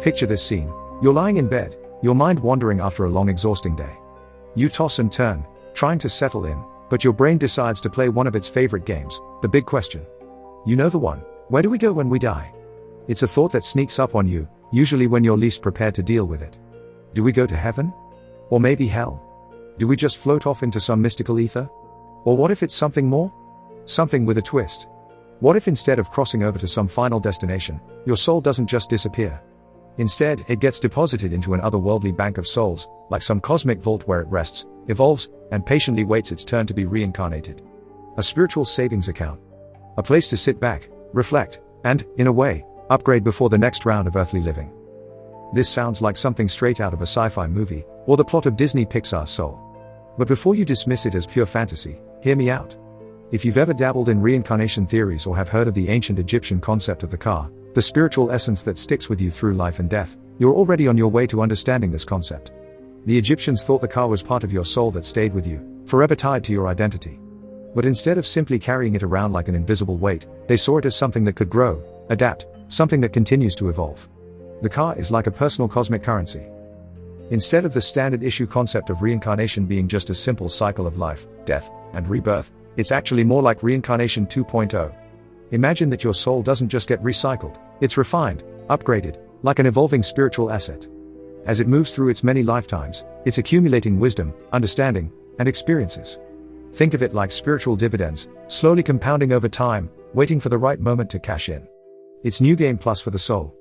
Picture this scene. You're lying in bed, your mind wandering after a long exhausting day. You toss and turn, trying to settle in, but your brain decides to play one of its favorite games, the big question. You know the one, where do we go when we die? It's a thought that sneaks up on you, usually when you're least prepared to deal with it. Do we go to heaven? Or maybe hell? Do we just float off into some mystical ether? Or what if it's something more? Something with a twist. What if instead of crossing over to some final destination, your soul doesn't just disappear? Instead, it gets deposited into an otherworldly bank of souls, like some cosmic vault where it rests, evolves, and patiently waits its turn to be reincarnated. A spiritual savings account. A place to sit back, reflect, and, in a way, upgrade before the next round of earthly living. This sounds like something straight out of a sci-fi movie, or the plot of Disney Pixar's Soul. But before you dismiss it as pure fantasy, hear me out. If you've ever dabbled in reincarnation theories or have heard of the ancient Egyptian concept of the ka, the spiritual essence that sticks with you through life and death, you're already on your way to understanding this concept. The Egyptians thought the ka was part of your soul that stayed with you, forever tied to your identity. But instead of simply carrying it around like an invisible weight, they saw it as something that could grow, adapt, something that continues to evolve. The ka is like a personal cosmic currency. Instead of the standard issue concept of reincarnation being just a simple cycle of life, death, and rebirth, it's actually more like reincarnation 2.0. Imagine that your soul doesn't just get recycled, it's refined, upgraded, like an evolving spiritual asset. As it moves through its many lifetimes, it's accumulating wisdom, understanding, and experiences. Think of it like spiritual dividends, slowly compounding over time, waiting for the right moment to cash in. It's New Game Plus for the soul.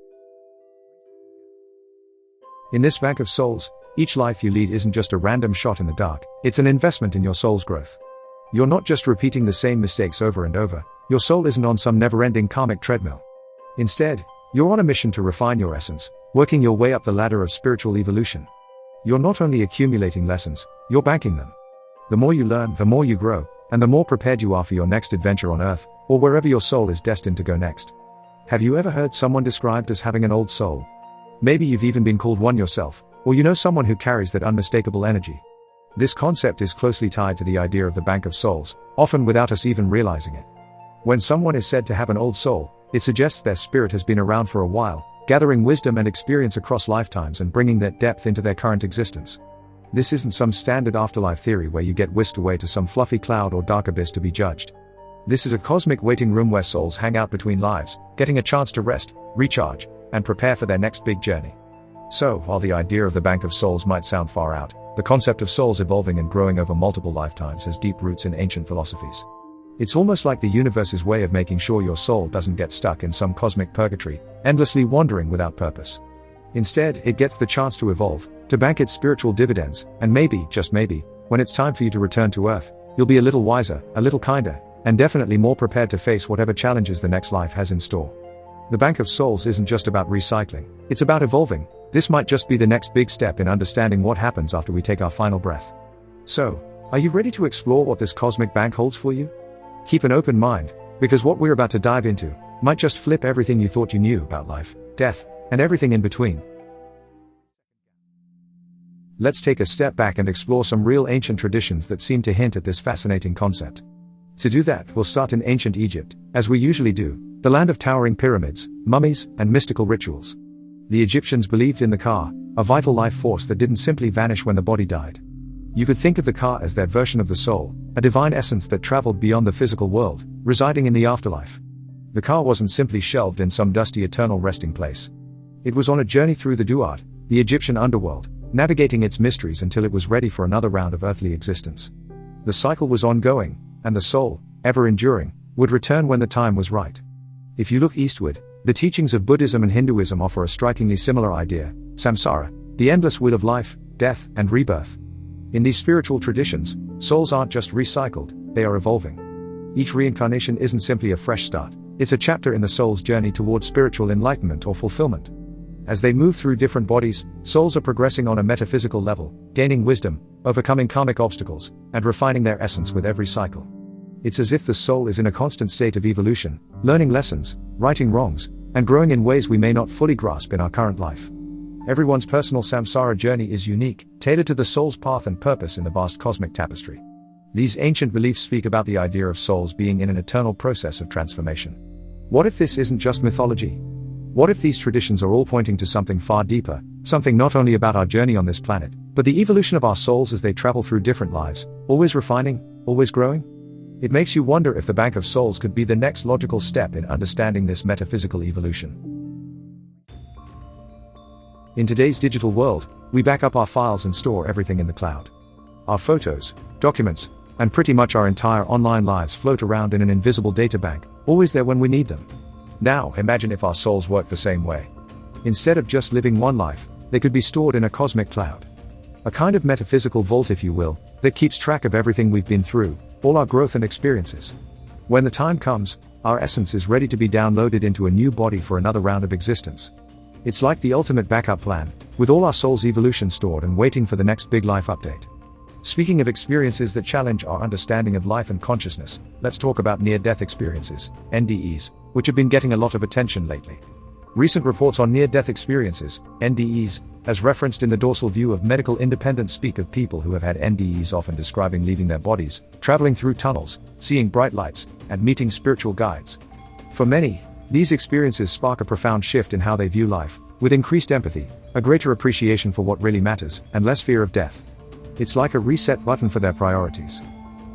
In this bank of souls, each life you lead isn't just a random shot in the dark, it's an investment in your soul's growth. You're not just repeating the same mistakes over and over, your soul isn't on some never-ending karmic treadmill. Instead, you're on a mission to refine your essence, working your way up the ladder of spiritual evolution. You're not only accumulating lessons, you're banking them. The more you learn, the more you grow, and the more prepared you are for your next adventure on Earth, or wherever your soul is destined to go next. Have you ever heard someone described as having an old soul? Maybe you've even been called one yourself, or you know someone who carries that unmistakable energy. This concept is closely tied to the idea of the bank of souls, often without us even realizing it. When someone is said to have an old soul, it suggests their spirit has been around for a while, gathering wisdom and experience across lifetimes and bringing that depth into their current existence. This isn't some standard afterlife theory where you get whisked away to some fluffy cloud or dark abyss to be judged. This is a cosmic waiting room where souls hang out between lives, getting a chance to rest, recharge, and prepare for their next big journey. So, while the idea of the bank of souls might sound far out, the concept of souls evolving and growing over multiple lifetimes has deep roots in ancient philosophies. It's almost like the universe's way of making sure your soul doesn't get stuck in some cosmic purgatory, endlessly wandering without purpose. Instead, it gets the chance to evolve, to bank its spiritual dividends, and maybe, just maybe, when it's time for you to return to Earth, you'll be a little wiser, a little kinder, and definitely more prepared to face whatever challenges the next life has in store. The bank of souls isn't just about recycling, it's about evolving. This might just be the next big step in understanding what happens after we take our final breath. So, are you ready to explore what this cosmic bank holds for you? Keep an open mind, because what we're about to dive into might just flip everything you thought you knew about life, death, and everything in between. Let's take a step back and explore some real ancient traditions that seem to hint at this fascinating concept. To do that, we'll start in ancient Egypt, as we usually do, the land of towering pyramids, mummies, and mystical rituals. The Egyptians believed in the ka, a vital life force that didn't simply vanish when the body died. You could think of the ka as their version of the soul, a divine essence that traveled beyond the physical world, residing in the afterlife. The ka wasn't simply shelved in some dusty eternal resting place. It was on a journey through the duat, the Egyptian underworld, navigating its mysteries until it was ready for another round of earthly existence. The cycle was ongoing, and the soul, ever enduring, would return when the time was right. If you look eastward, the teachings of Buddhism and Hinduism offer a strikingly similar idea, samsara, the endless wheel of life, death, and rebirth. In these spiritual traditions, souls aren't just recycled, they are evolving. Each reincarnation isn't simply a fresh start, it's a chapter in the soul's journey toward spiritual enlightenment or fulfillment. As they move through different bodies, souls are progressing on a metaphysical level, gaining wisdom, overcoming karmic obstacles, and refining their essence with every cycle. It's as if the soul is in a constant state of evolution, learning lessons, righting wrongs, and growing in ways we may not fully grasp in our current life. Everyone's personal samsara journey is unique, tailored to the soul's path and purpose in the vast cosmic tapestry. These ancient beliefs speak about the idea of souls being in an eternal process of transformation. What if this isn't just mythology? What if these traditions are all pointing to something far deeper, something not only about our journey on this planet, but the evolution of our souls as they travel through different lives, always refining, always growing? It makes you wonder if the Bank of Souls could be the next logical step in understanding this metaphysical evolution. In today's digital world, we back up our files and store everything in the cloud. Our photos, documents, and pretty much our entire online lives float around in an invisible data bank, always there when we need them. Now, imagine if our souls worked the same way. Instead of just living one life, they could be stored in a cosmic cloud. A kind of metaphysical vault, if you will, that keeps track of everything we've been through, all our growth and experiences. When the time comes, our essence is ready to be downloaded into a new body for another round of existence. It's like the ultimate backup plan, with all our soul's evolution stored and waiting for the next big life update. Speaking of experiences that challenge our understanding of life and consciousness, let's talk about near-death experiences, NDEs, which have been getting a lot of attention lately. Recent reports on near-death experiences, NDEs, as referenced in the dorsal view of medical independence, speak of people who have had NDEs, often describing leaving their bodies, traveling through tunnels, seeing bright lights, and meeting spiritual guides. For many, these experiences spark a profound shift in how they view life, with increased empathy, a greater appreciation for what really matters, and less fear of death. It's like a reset button for their priorities.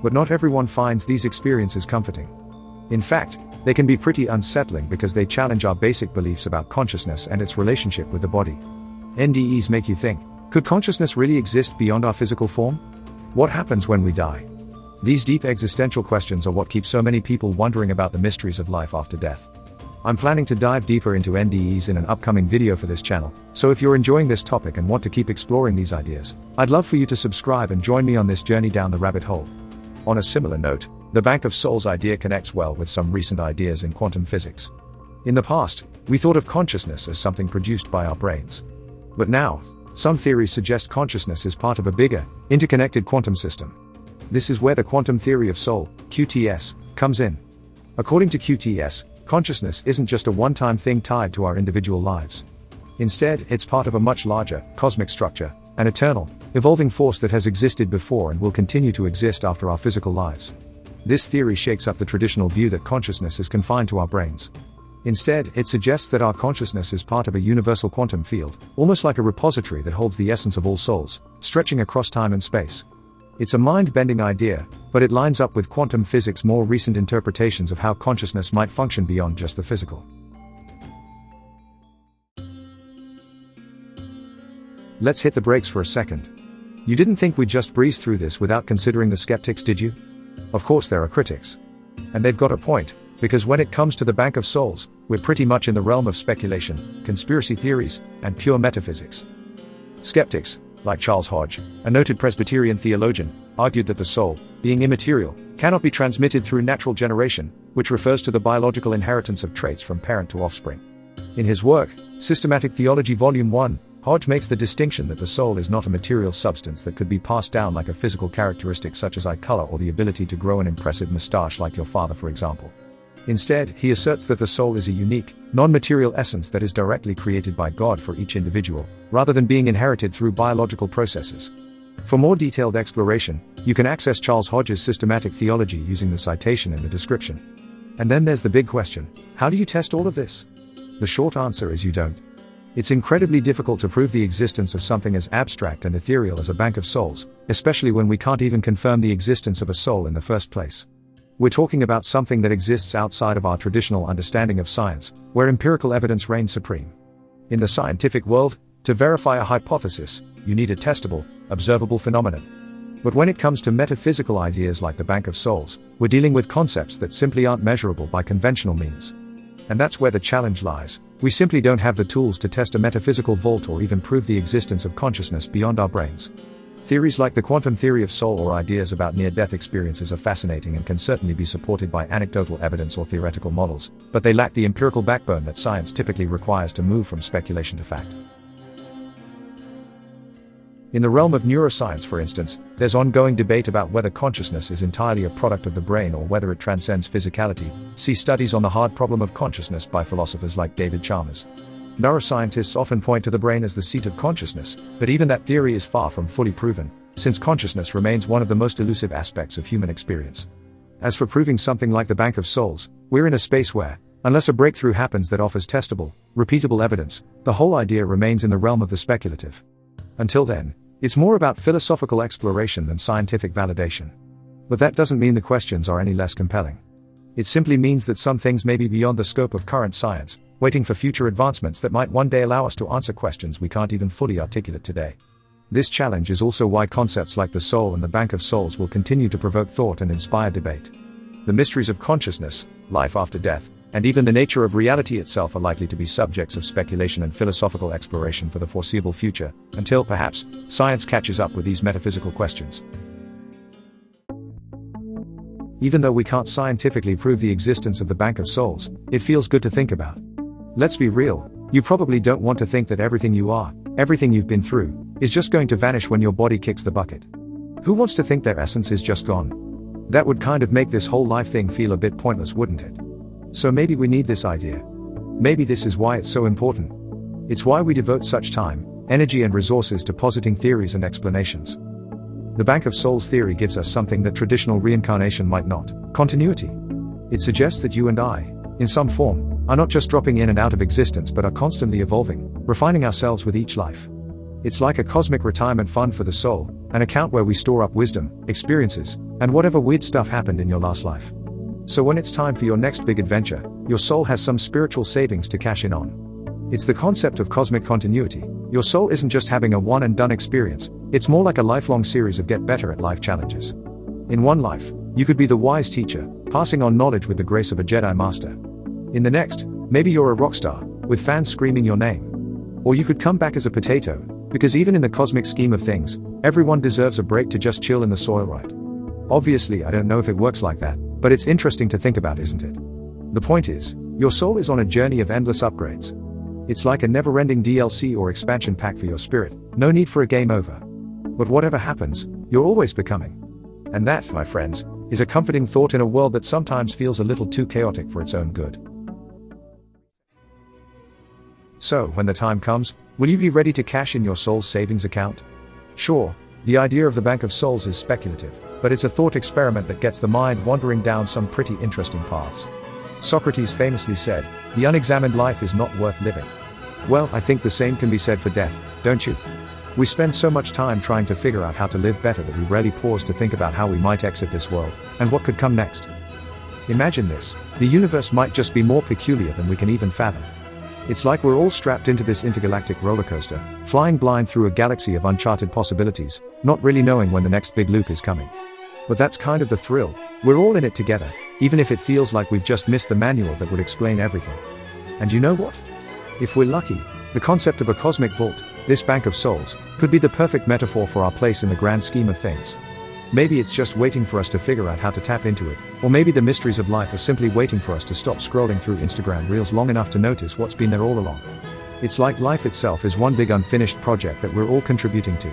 But not everyone finds these experiences comforting. In fact, they can be pretty unsettling because they challenge our basic beliefs about consciousness and its relationship with the body. NDEs make you think, could consciousness really exist beyond our physical form? What happens when we die? These deep existential questions are what keep so many people wondering about the mysteries of life after death. I'm planning to dive deeper into NDEs in an upcoming video for this channel, so if you're enjoying this topic and want to keep exploring these ideas, I'd love for you to subscribe and join me on this journey down the rabbit hole. On a similar note, the Bank of Souls idea connects well with some recent ideas in quantum physics. In the past, we thought of consciousness as something produced by our brains. But now, some theories suggest consciousness is part of a bigger, interconnected quantum system. This is where the quantum theory of soul, QTS, comes in. According to QTS, consciousness isn't just a one-time thing tied to our individual lives. Instead, it's part of a much larger, cosmic structure, an eternal, evolving force that has existed before and will continue to exist after our physical lives. This theory shakes up the traditional view that consciousness is confined to our brains. Instead, it suggests that our consciousness is part of a universal quantum field, almost like a repository that holds the essence of all souls, stretching across time and space. It's a mind-bending idea, but it lines up with quantum physics' more recent interpretations of how consciousness might function beyond just the physical. Let's hit the brakes for a second. You didn't think we'd just breeze through this without considering the skeptics, did you? Of course there are critics. And they've got a point, because when it comes to the Bank of Souls, we're pretty much in the realm of speculation, conspiracy theories, and pure metaphysics. Skeptics, like Charles Hodge, a noted Presbyterian theologian, argued that the soul, being immaterial, cannot be transmitted through natural generation, which refers to the biological inheritance of traits from parent to offspring. In his work, Systematic Theology Volume 1, Hodge makes the distinction that the soul is not a material substance that could be passed down like a physical characteristic such as eye color or the ability to grow an impressive mustache like your father, for example. Instead, he asserts that the soul is a unique, non-material essence that is directly created by God for each individual, rather than being inherited through biological processes. For more detailed exploration, you can access Charles Hodge's Systematic Theology using the citation in the description. And then there's the big question: how do you test all of this? The short answer is you don't. It's incredibly difficult to prove the existence of something as abstract and ethereal as a Bank of Souls, especially when we can't even confirm the existence of a soul in the first place. We're talking about something that exists outside of our traditional understanding of science, where empirical evidence reigns supreme. In the scientific world, to verify a hypothesis, you need a testable, observable phenomenon. But when it comes to metaphysical ideas like the Bank of Souls, we're dealing with concepts that simply aren't measurable by conventional means. And that's where the challenge lies. We simply don't have the tools to test a metaphysical vault or even prove the existence of consciousness beyond our brains. Theories like the quantum theory of soul or ideas about near-death experiences are fascinating and can certainly be supported by anecdotal evidence or theoretical models, but they lack the empirical backbone that science typically requires to move from speculation to fact. In the realm of neuroscience, for instance, there's ongoing debate about whether consciousness is entirely a product of the brain or whether it transcends physicality. See studies on the hard problem of consciousness by philosophers like David Chalmers. Neuroscientists often point to the brain as the seat of consciousness, but even that theory is far from fully proven, since consciousness remains one of the most elusive aspects of human experience. As for proving something like the Bank of Souls, we're in a space where, Unless a breakthrough happens that offers testable, repeatable evidence, the whole idea remains in the realm of the speculative. Until then, it's more about philosophical exploration than scientific validation. But that doesn't mean the questions are any less compelling. It simply means that some things may be beyond the scope of current science, waiting for future advancements that might one day allow us to answer questions we can't even fully articulate today. This challenge is also why concepts like the soul and the Bank of Souls will continue to provoke thought and inspire debate. The mysteries of consciousness, life after death, and even the nature of reality itself are likely to be subjects of speculation and philosophical exploration for the foreseeable future, until, perhaps, science catches up with these metaphysical questions. Even though we can't scientifically prove the existence of the Bank of Souls, it feels good to think about. Let's be real, you probably don't want to think that everything you are, everything you've been through, is just going to vanish when your body kicks the bucket. Who wants to think their essence is just gone? That would kind of make this whole life thing feel a bit pointless, wouldn't it? So maybe we need this idea. Maybe this is why it's so important. It's why we devote such time, energy and resources to positing theories and explanations. The Bank of Souls theory gives us something that traditional reincarnation might not: continuity. It suggests that you and I, in some form, are not just dropping in and out of existence but are constantly evolving, refining ourselves with each life. It's like a cosmic retirement fund for the soul, an account where we store up wisdom, experiences, and whatever weird stuff happened in your last life. So when it's time for your next big adventure, your soul has some spiritual savings to cash in on. It's the concept of cosmic continuity. Your soul isn't just having a one and done experience, it's more like a lifelong series of get better at life challenges. In one life, you could be the wise teacher, passing on knowledge with the grace of a Jedi Master. In the next, maybe you're a rock star, with fans screaming your name. Or you could come back as a potato, because even in the cosmic scheme of things, everyone deserves a break to just chill in the soil, right? Obviously, I don't know if it works like that, but it's interesting to think about, isn't it? The point is, your soul is on a journey of endless upgrades. It's like a never-ending DLC or expansion pack for your spirit, no need for a game over. But whatever happens, you're always becoming. And that, my friends, is a comforting thought in a world that sometimes feels a little too chaotic for its own good. So, when the time comes, will you be ready to cash in your soul's savings account? Sure, the idea of the Bank of Souls is speculative, but it's a thought experiment that gets the mind wandering down some pretty interesting paths. Socrates famously said, "The unexamined life is not worth living." Well, I think the same can be said for death, don't you? We spend so much time trying to figure out how to live better that we rarely pause to think about how we might exit this world, and what could come next. Imagine this: the universe might just be more peculiar than we can even fathom. It's like we're all strapped into this intergalactic roller coaster, flying blind through a galaxy of uncharted possibilities, not really knowing when the next big loop is coming. But that's kind of the thrill. We're all in it together, even if it feels like we've just missed the manual that would explain everything. And you know what? If we're lucky, the concept of a cosmic vault, this Bank of Souls, could be the perfect metaphor for our place in the grand scheme of things. Maybe it's just waiting for us to figure out how to tap into it, or maybe the mysteries of life are simply waiting for us to stop scrolling through Instagram reels long enough to notice what's been there all along. It's like life itself is one big unfinished project that we're all contributing to.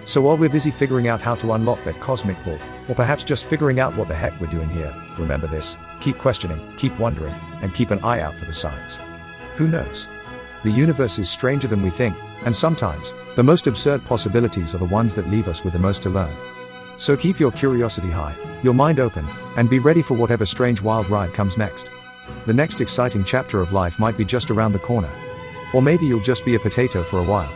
So while we're busy figuring out how to unlock that cosmic vault, or perhaps just figuring out what the heck we're doing here, remember this: keep questioning, keep wondering, and keep an eye out for the signs. Who knows? The universe is stranger than we think, and sometimes, the most absurd possibilities are the ones that leave us with the most to learn. So keep your curiosity high, your mind open, and be ready for whatever strange wild ride comes next. The next exciting chapter of life might be just around the corner. Or maybe you'll just be a potato for a while.